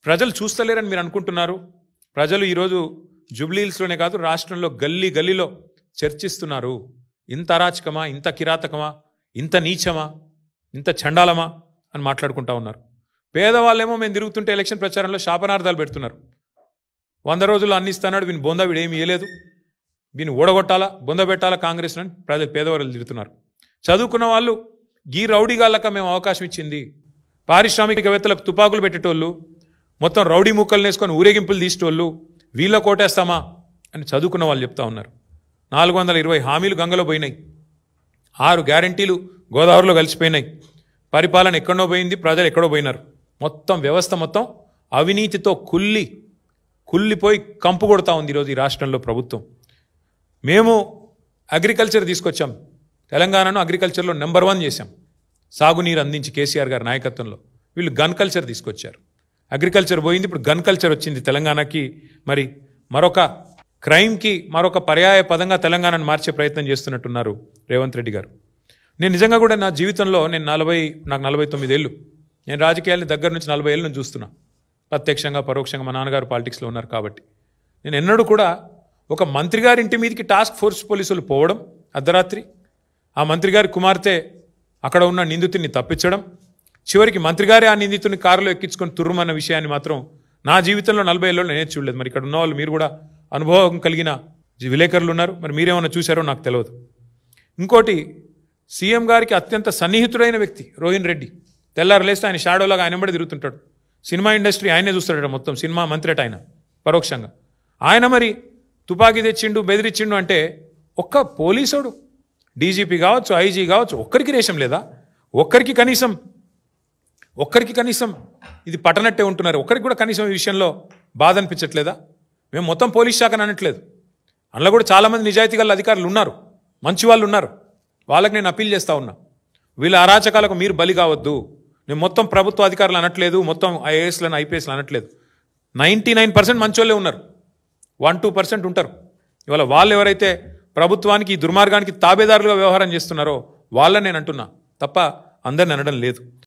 ప్రజలు చూస్తలేరని మీరు అనుకుంటున్నారు. ప్రజలు ఈరోజు జుబ్లీహిల్స్లోనే కాదు రాష్ట్రంలో గల్లీ గల్లీలో చర్చిస్తున్నారు. ఇంత అరాచకమా, ఇంత కిరాతకమా, ఇంత నీచమా, ఇంత చండాలమా అని మాట్లాడుకుంటా ఉన్నారు. పేదవాళ్ళేమో మేము తిరుగుతుంటే ఎలక్షన్ ప్రచారంలో శాపనార్థాలు పెడుతున్నారు. 100 రోజుల్లో అన్ని ఇస్తున్నాడు, వీని బొంద వీడేమి ఇవ్వలేదు, వీని ఓడగొట్టాలా, బొంద పెట్టాలా కాంగ్రెస్ అని ప్రజలు పేదవాళ్ళు తిరుగుతున్నారు. చదువుకున్న వాళ్ళు గీ రౌడీగాళ్ళక మేము అవకాశం ఇచ్చింది, పారిశ్రామికవేత్తలకు తుపాకులు పెట్టేటోళ్ళు, మొత్తం రౌడీ ముక్కలు వేసుకొని ఊరేగింపులు తీసేటోళ్ళు, వీళ్ళ కోటేస్తామా అని చదువుకున్న వాళ్ళు చెప్తా ఉన్నారు. 420 హామీలు గంగలో పోయినాయి, 6 గ్యారంటీలు గోదావరిలో కలిసిపోయినాయి, పరిపాలన ఎక్కడో పోయింది, ప్రజలు ఎక్కడో పోయినారు. మొత్తం వ్యవస్థ మొత్తం అవినీతితో కుల్లిపోయి కంపు కొడతా ఉంది ఈరోజు ఈ రాష్ట్రంలో ప్రభుత్వం. మేము అగ్రికల్చర్ తీసుకొచ్చాం, తెలంగాణను అగ్రికల్చర్లో నెంబర్ 1 చేశాం, సాగునీరు అందించి కేసీఆర్ గారి నాయకత్వంలో. వీళ్ళు గన్ కల్చర్ తీసుకొచ్చారు, అగ్రికల్చర్ పోయింది, ఇప్పుడు గన్ కల్చర్ వచ్చింది తెలంగాణకి. మరి మరొక క్రైమ్కి మరొక పర్యాయ పదంగా తెలంగాణను మార్చే ప్రయత్నం చేస్తున్నట్టున్నారు రేవంత్ రెడ్డి గారు. నేను నిజంగా కూడా నా జీవితంలో నాకు 49 ఏళ్ళు, నేను రాజకీయాలని దగ్గర నుంచి 40 ఏళ్ళ నుంచి చూస్తున్నా, ప్రత్యక్షంగా పరోక్షంగా. మా నాన్నగారు పాలిటిక్స్లో ఉన్నారు కాబట్టి నేను ఎన్నడూ కూడా ఒక మంత్రి గారి ఇంటి మీదకి టాస్క్ ఫోర్స్ పోలీసులు పోవడం అర్ధరాత్రి, ఆ మంత్రి గారి కుమార్తె అక్కడ ఉన్న నిందితుడిని తప్పించడం, చివరికి మంత్రి గారే ఆ నిందితుడిని కారులో ఎక్కించుకొని తుర్రుమన్న విషయాన్ని మాత్రం నా జీవితంలో 40 ఏళ్ళలో నేనే చూడలేదు. మరి ఇక్కడ ఉన్న వాళ్ళు మీరు కూడా అనుభవం కలిగిన విలేకరులు ఉన్నారు, మరి మీరేమన్నా చూశారో నాకు తెలియదు. ఇంకోటి, సీఎం గారికి అత్యంత సన్నిహితుడైన వ్యక్తి రోహిన్ రెడ్డి, తెల్లారు లేస్తే ఆయన షాడోలాగా ఆయన వెంబడి తిరుగుతుంటాడు. సినిమా ఇండస్ట్రీ ఆయనే చూస్తాడట, మొత్తం సినిమా మంత్రి అట ఆయన పరోక్షంగా. ఆయన మరి తుపాకీ తెచ్చిండు, బెదిరించిండు అంటే ఒక్క పోలీసుడు, డీజీపీ కావచ్చు, ఐజీ కావచ్చు, ఒక్కరికి రేషం లేదా? ఒక్కరికి కనీసం ఇది పట్టనట్టే ఉంటున్నారు. ఒక్కరికి కూడా కనీసం ఈ విషయంలో బాధ అనిపించట్లేదా? మేము మొత్తం పోలీస్ శాఖను అనట్లేదు, అందులో కూడా చాలామంది నిజాయితీ గల అధికారులు ఉన్నారు, మంచి వాళ్ళు ఉన్నారు, వాళ్ళకి నేను అప్పీల్ చేస్తూ ఉన్నా, వీళ్ళ అరాచకాలకు మీరు బలి కావద్దు. నేను మొత్తం ప్రభుత్వ అధికారులు అనట్లేదు, మొత్తం ఐఏఎస్లను ఐపీఎస్లు అనట్లేదు. 99% మంచోళ్ళే ఉన్నారు, 1-2% ఉంటారు. ఇవాళ వాళ్ళు ఎవరైతే ప్రభుత్వానికి ఈ దుర్మార్గానికి తాబేదారులుగా వ్యవహారం చేస్తున్నారో వాళ్ళని నేను అంటున్నా తప్ప అందరిని అనడం లేదు.